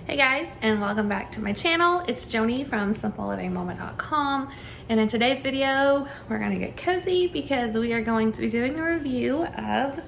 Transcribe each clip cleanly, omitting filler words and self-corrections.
Hey guys, and welcome back to my channel. It's Joanie from simplelivingmama.com, and in today's video we're going to get cozy because we are going to be doing a review of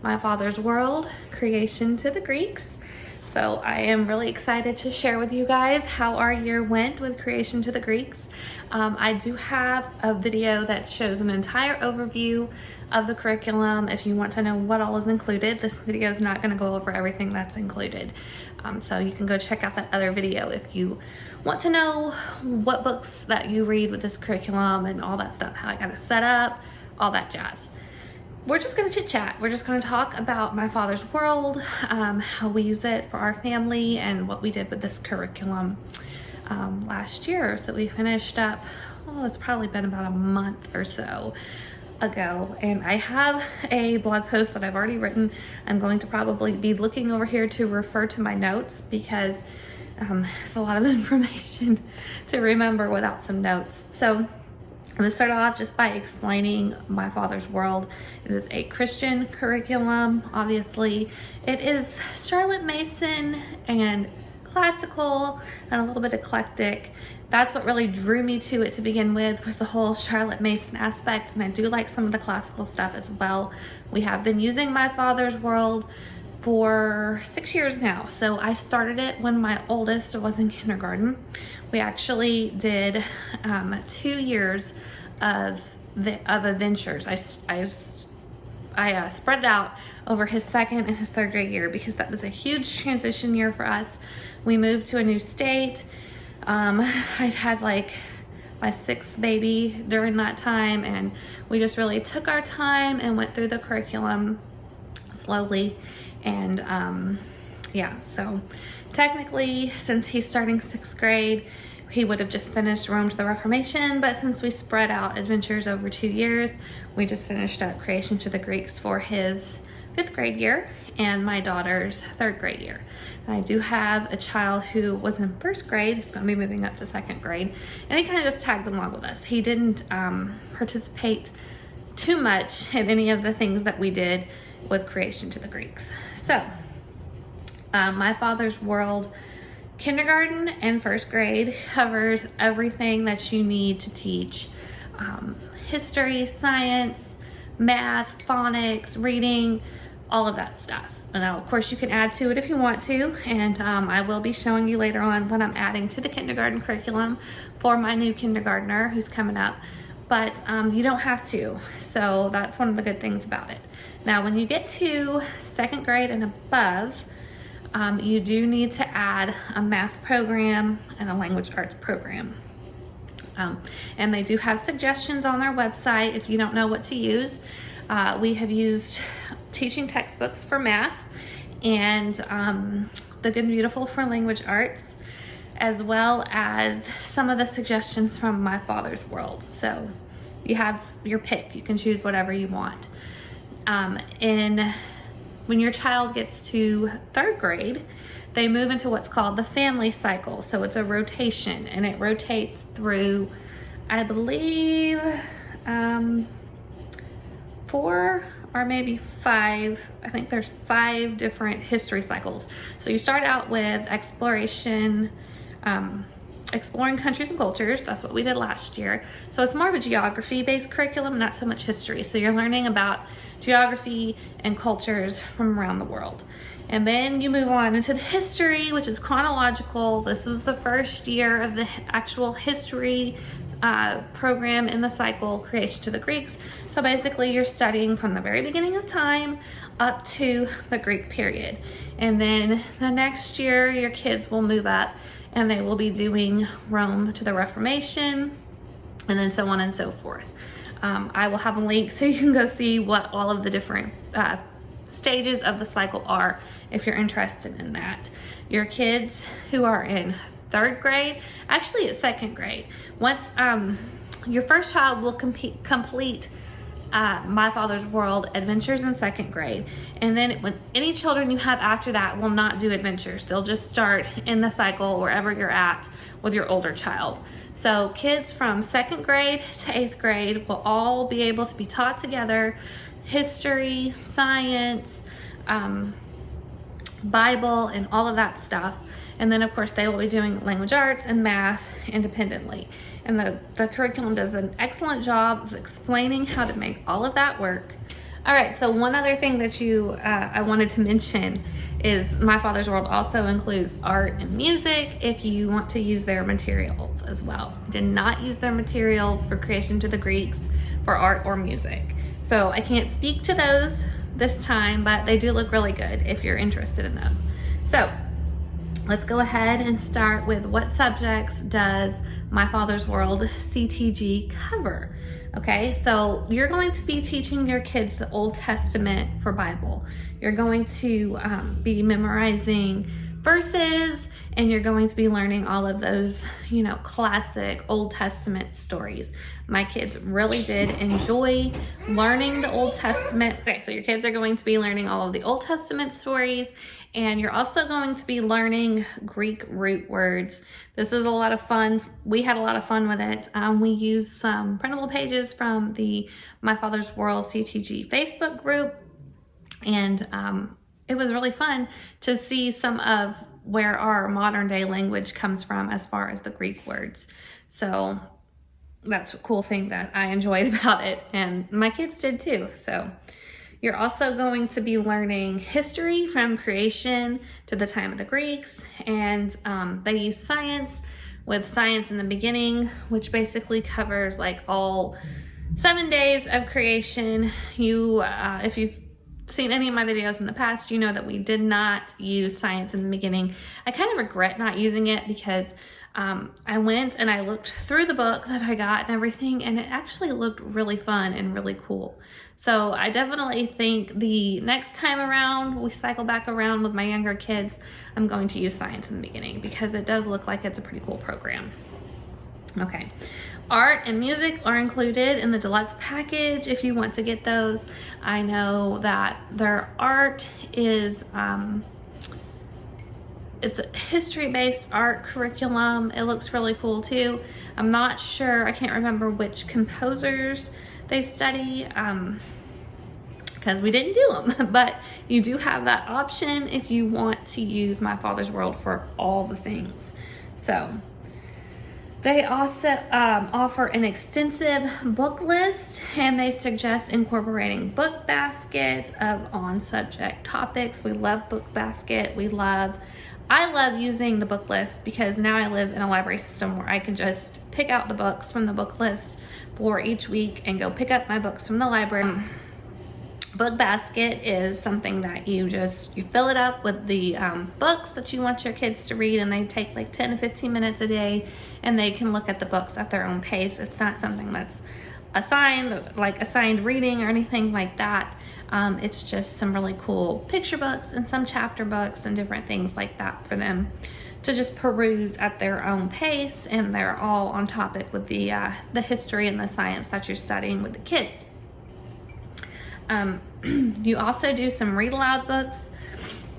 My Father's World, Creation to the Greeks. So I am really excited to share with you guys how our year went with Creation to the Greeks. I do have a video that shows an entire overview of the curriculum. If you want to know what all is included, this video is not going to go over everything that's included. So you can go check out that other video if you want to know what books that you read with this curriculum and all that stuff, how I got it set up, all that jazz. We're just going to chit chat. We're just going to talk about My Father's World, how we use it for our family, and what we did with this curriculum last year. So we finished up, it's probably been about a month or so ago, and I have a blog post that I've already written. I'm going to probably be looking over here to refer to my notes because it's a lot of information to remember without some notes. So I'm going to start off just by explaining My Father's World. It is a Christian curriculum, obviously. It is Charlotte Mason and classical and a little bit eclectic. That's what really drew me to it to begin with, was the whole Charlotte Mason aspect, and I do like some of the classical stuff as well. We have been using My Father's World for 6 years now. So I started it when my oldest was in kindergarten. We actually did 2 years of adventures. I spread it out over his second and his third grade year because that was a huge transition year for us. We moved to a new state. I'd had like my sixth baby during that time, and we just really took our time and went through the curriculum slowly. And yeah, so technically, since he's starting sixth grade, he would have just finished Rome to the Reformation, but since we spread out adventures over 2 years, we just finished up Creation to the Greeks for his fifth grade year and my daughter's third grade year. I do have a child who was in first grade, who's going to be moving up to second grade, and he kind of just tagged along with us. He didn't participate too much in any of the things that we did with Creation to the Greeks. So, My Father's World kindergarten and first grade covers everything that you need to teach history, science, math, phonics, reading, all of that stuff. And now, of course, you can add to it if you want to, and I will be showing you later on what I'm adding to the kindergarten curriculum for my new kindergartner who's coming up, but you don't have to. So that's one of the good things about it. Now, when you get to second grade and above, you do need to add a math program and a language arts program. And they do have suggestions on their website if you don't know what to use. We have used teaching textbooks for math and The Good and Beautiful for language arts, as well as some of the suggestions from My Father's World. So you have your pick. You can choose whatever you want. When your child gets to third grade, they move into what's called the family cycle. So it's a rotation, and it rotates through, I believe, 4 or maybe 5. I think there's 5 different history cycles. So you start out with exploration, exploring countries and cultures. That's what we did last year. So it's more of a geography-based curriculum, not so much history. So you're learning about geography and cultures from around the world. And then you move on into the history, which is chronological. This was the first year of the actual history program in the cycle, Creation to the Greeks. So basically you're studying from the very beginning of time up to the Greek period. And then the next year your kids will move up and they will be doing Rome to the Reformation, and then so on and so forth. I will have a link so you can go see what all of the different stages of the cycle are if you're interested in that. Your kids who are in third grade, actually it's second grade, once your first child will complete My Father's World adventures in second grade, and then when any children you have after that will not do adventures. They'll just start in the cycle wherever you're at with your older child. So kids from second grade to 8th grade will all be able to be taught together history, science, Bible and all of that stuff. And then of course they will be doing language arts and math independently. And the curriculum does an excellent job of explaining how to make all of that work. All right, so one other thing that I wanted to mention is My Father's World also includes art and music if you want to use their materials as well. Did not use their materials for Creation to the Greeks for art or music. So I can't speak to those this time, but they do look really good if you're interested in those. So let's go ahead and start with what subjects does My Father's World CTG cover? Okay, so you're going to be teaching your kids the Old Testament for Bible. You're going to be memorizing verses, and you're going to be learning all of those, classic Old Testament stories. My kids really did enjoy learning the Old Testament. Okay, so your kids are going to be learning all of the Old Testament stories, and you're also going to be learning Greek root words. This is a lot of fun. We had a lot of fun with it. We used some printable pages from the My Father's World CTG Facebook group, and it was really fun to see some of where our modern day language comes from as far as the Greek words. So that's a cool thing that I enjoyed about it, and my kids did too. So you're also going to be learning history from creation to the time of the Greeks, and they use science with Science in the Beginning, which basically covers like all 7 days of creation. If you've seen any of my videos in the past, you know that we did not use Science in the Beginning. I kind of regret not using it because I went and I looked through the book that I got and everything, and it actually looked really fun and really cool. So I definitely think the next time around we cycle back around with my younger kids, I'm going to use Science in the Beginning because it does look like it's a pretty cool program. Okay. Art and music are included in the deluxe package if you want to get those. I know that their art is it's a history-based art curriculum. It looks really cool too. I'm not sure, I can't remember which composers they study because we didn't do them, but you do have that option if you want to use My Father's World for all the things. So they also offer an extensive book list, and they suggest incorporating book basket of on-subject topics. We love book basket. I love using the book list because now I live in a library system where I can just pick out the books from the book list for each week and go pick up my books from the library. Book basket is something that you fill it up with the books that you want your kids to read, and they take like 10 to 15 minutes a day, and they can look at the books at their own pace. It's not something that's assigned reading or anything like that. It's just some really cool picture books and some chapter books and different things like that for them to just peruse at their own pace, and they're all on topic with the history and the science that you're studying with the kids. You also do some read aloud books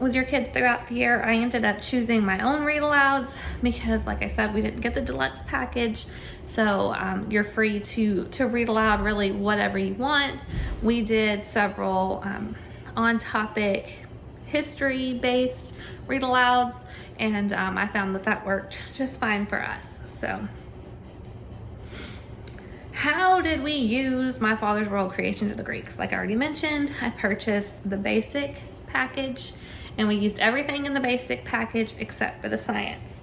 with your kids throughout the year. I ended up choosing my own read alouds because, like I said, we didn't get the deluxe package. So you're free to read aloud really whatever you want. We did several on-topic history-based read alouds, and I found that worked just fine for us. So how did we use My Father's World Creation to the Greeks? Like I already mentioned, I purchased the basic package, and we used everything in the basic package except for the science.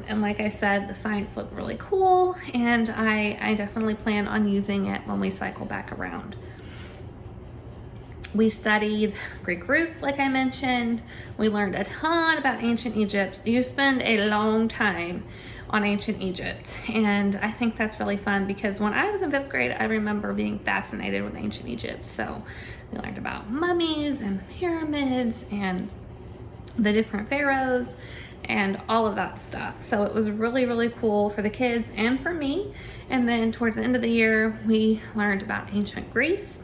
And like I said, the science looked really cool, and I definitely plan on using it when we cycle back around. We studied Greek roots, like I mentioned. We learned a ton about ancient Egypt. You spend a long time on ancient Egypt, and I think that's really fun because when I was in 5th grade, I remember being fascinated with ancient Egypt. So we learned about mummies and pyramids and the different pharaohs and all of that stuff. So it was really, really cool for the kids and for me. And then towards the end of the year, we learned about ancient Greece.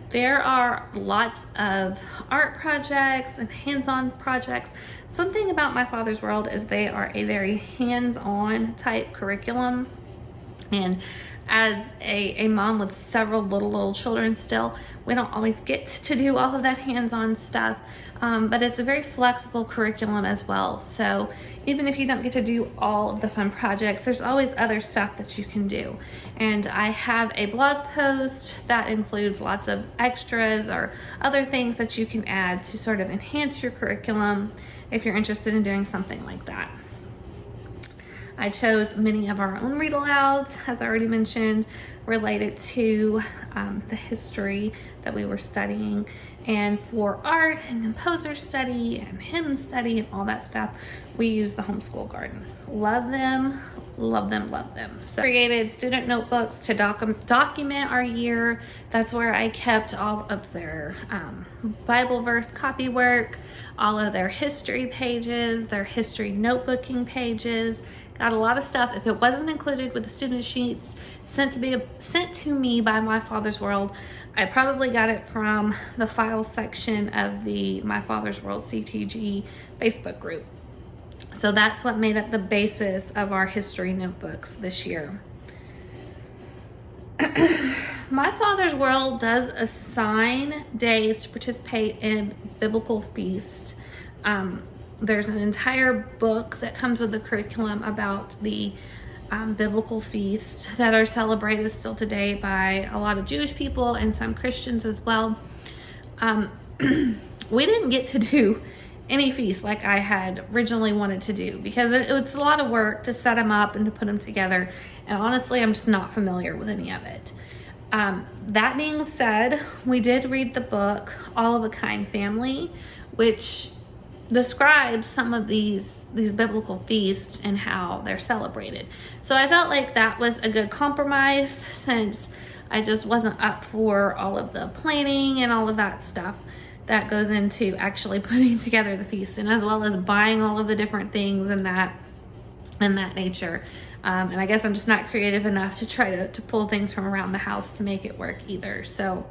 There are lots of art projects and hands-on projects. Something about My Father's World is they are a very hands-on type curriculum. And as a mom with several little children still, we don't always get to do all of that hands-on stuff. but it's a very flexible curriculum as well. So even if you don't get to do all of the fun projects, there's always other stuff that you can do. And I have a blog post that includes lots of extras or other things that you can add to sort of enhance your curriculum if you're interested in doing something like that. I chose many of our own read alouds, as I already mentioned, related to the history that we were studying. And for art and composer study and hymn study and all that stuff, we use the homeschool garden. Love them, love them, love them. So created student notebooks to document our year. That's where I kept all of their Bible verse copy work, all of their history pages, their history notebooking pages. Got a lot of stuff. If it wasn't included with the student sheets sent to me by My Father's World, I probably got it from the file section of the My Father's World CTG Facebook group. So that's what made up the basis of our history notebooks this year. My Father's World does assign days to participate in biblical feast. There's an entire book that comes with the curriculum about the biblical feasts that are celebrated still today by a lot of Jewish people and some Christians as well. We didn't get to do any feast like I had originally wanted to do because it's a lot of work to set them up and to put them together. And honestly, I'm just not familiar with any of it. That being said, we did read the book All of a Kind Family, which describes some of these biblical feasts and how they're celebrated. So I felt like that was a good compromise since I just wasn't up for all of the planning and all of that stuff that goes into actually putting together the feast, and as well as buying all of the different things and that nature. And I guess I'm just not creative enough to try to pull things from around the house to make it work either. So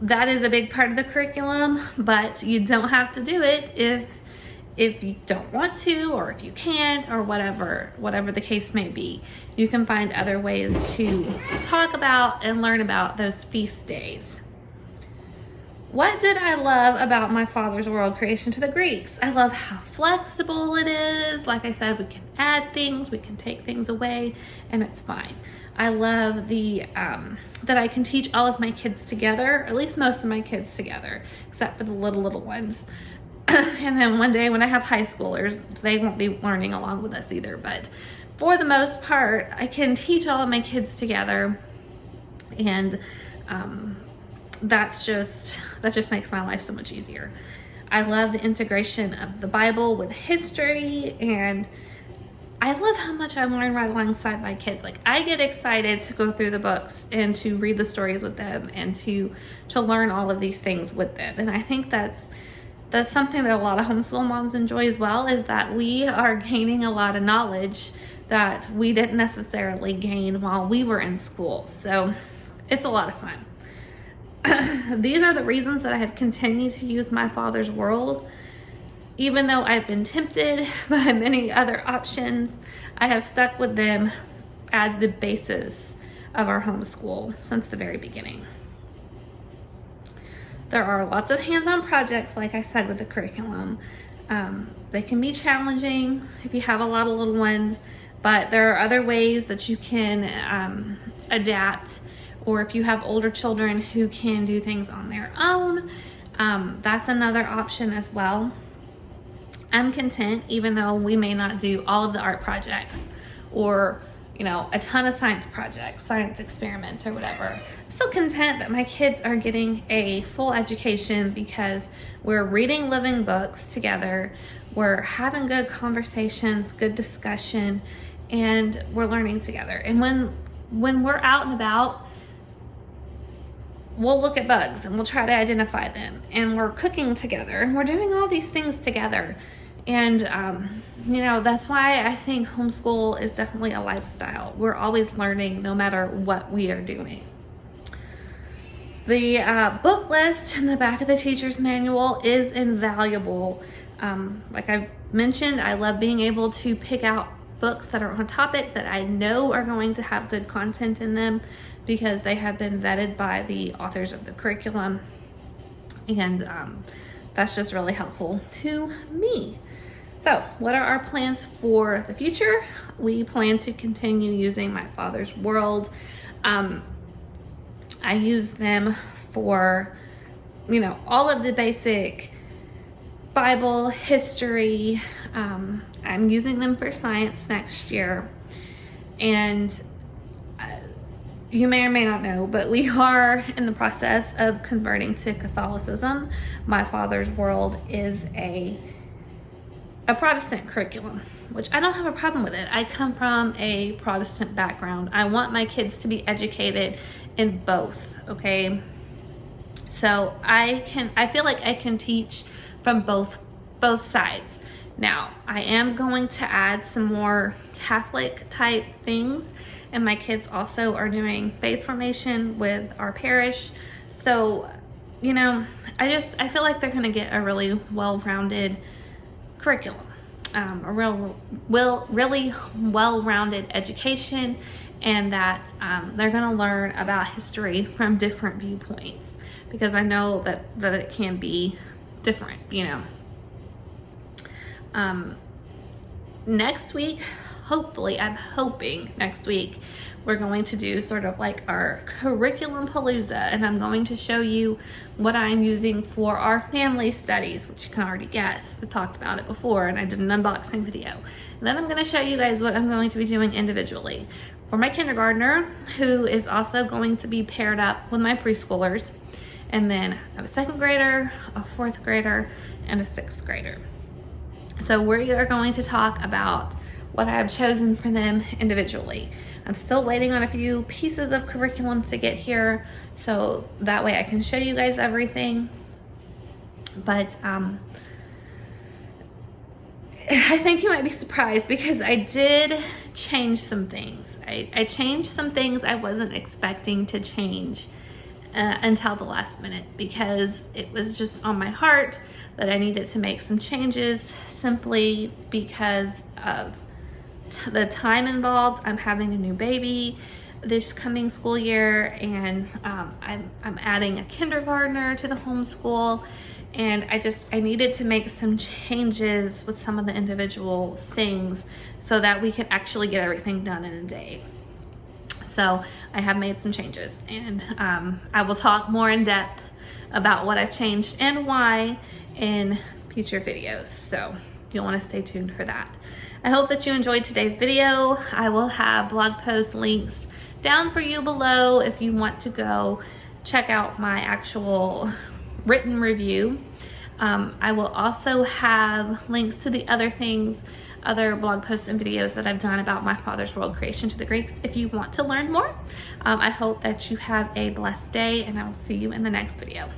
that is a big part of the curriculum, but you don't have to do it if you don't want to, or if you can't, or whatever the case may be. You can find other ways to talk about and learn about those feast days. What did I love about My Father's World Creation to the Greeks? I love how flexible it is. Like I said, we can add things, we can take things away, and it's fine. I love that I can teach all of my kids together, or at least most of my kids together, except for the little ones. And then one day when I have high schoolers, they won't be learning along with us either. But for the most part, I can teach all of my kids together, and that just makes my life so much easier. I love the integration of the Bible with history, and I love how much I learn right alongside my kids. Like, I get excited to go through the books and to read the stories with them and to learn all of these things with them. And I think that's something that a lot of homeschool moms enjoy as well, is that we are gaining a lot of knowledge that we didn't necessarily gain while we were in school. So it's a lot of fun. These are the reasons that I have continued to use My Father's World. Even though I've been tempted by many other options, I have stuck with them as the basis of our homeschool since the very beginning. There are lots of hands-on projects, like I said, with the curriculum. They can be challenging if you have a lot of little ones, but there are other ways that you can adapt, or if you have older children who can do things on their own, that's another option as well. I'm content, even though we may not do all of the art projects or, a ton of science projects, science experiments or whatever. I'm still content that my kids are getting a full education because we're reading living books together, we're having good conversations, good discussion, and we're learning together. And when we're out and about, we'll look at bugs and we'll try to identify them, and we're cooking together and we're doing all these things together. And, that's why I think homeschool is definitely a lifestyle. We're always learning no matter what we are doing. The book list in the back of the teacher's manual is invaluable. Like I've mentioned, I love being able to pick out books that are on topic that I know are going to have good content in them because they have been vetted by the authors of the curriculum. And that's just really helpful to me. So what are our plans for the future? We plan to continue using My Father's World. I use them for, all of the basic Bible history. I'm using them for science next year. And you may or may not know, but we are in the process of converting to Catholicism. My Father's World is a Protestant curriculum, which I don't have a problem with it. I come from a Protestant background. I want my kids to be educated in both, okay? So I feel like I can teach from both sides. Now, I am going to add some more Catholic type things, and my kids also are doing faith formation with our parish. So, I feel like they're going to get a really well-rounded curriculum, really well-rounded education, and that they're going to learn about history from different viewpoints, because I know that it can be different, Next week, hopefully, I'm hoping next week, we're going to do sort of like our curriculum palooza, and I'm going to show you what I'm using for our family studies, which you can already guess. I've talked about it before, and I did an unboxing video. And then I'm going to show you guys what I'm going to be doing individually. For my kindergartner, who is also going to be paired up with my preschoolers, and then I have a 2nd grader, a 4th grader, and a 6th grader. So we are going to talk about what I've chosen for them individually. I'm still waiting on a few pieces of curriculum to get here, so that way I can show you guys everything. But I think you might be surprised, because I did change some things. I changed some things I wasn't expecting to change until the last minute, because it was just on my heart that I needed to make some changes, simply because of the time involved. I'm having a new baby this coming school year, and I'm adding a kindergartner to the homeschool, and I needed to make some changes with some of the individual things so that we could actually get everything done in a day. So I have made some changes, and I will talk more in depth about what I've changed and why in future videos. So you'll want to stay tuned for that. I hope that you enjoyed today's video. I will have blog post links down for you below if you want to go check out my actual written review. I will also have links to the other blog posts and videos that I've done about My Father's World creation to the Greeks if you want to learn more. I hope that you have a blessed day, and I will see you in the next video.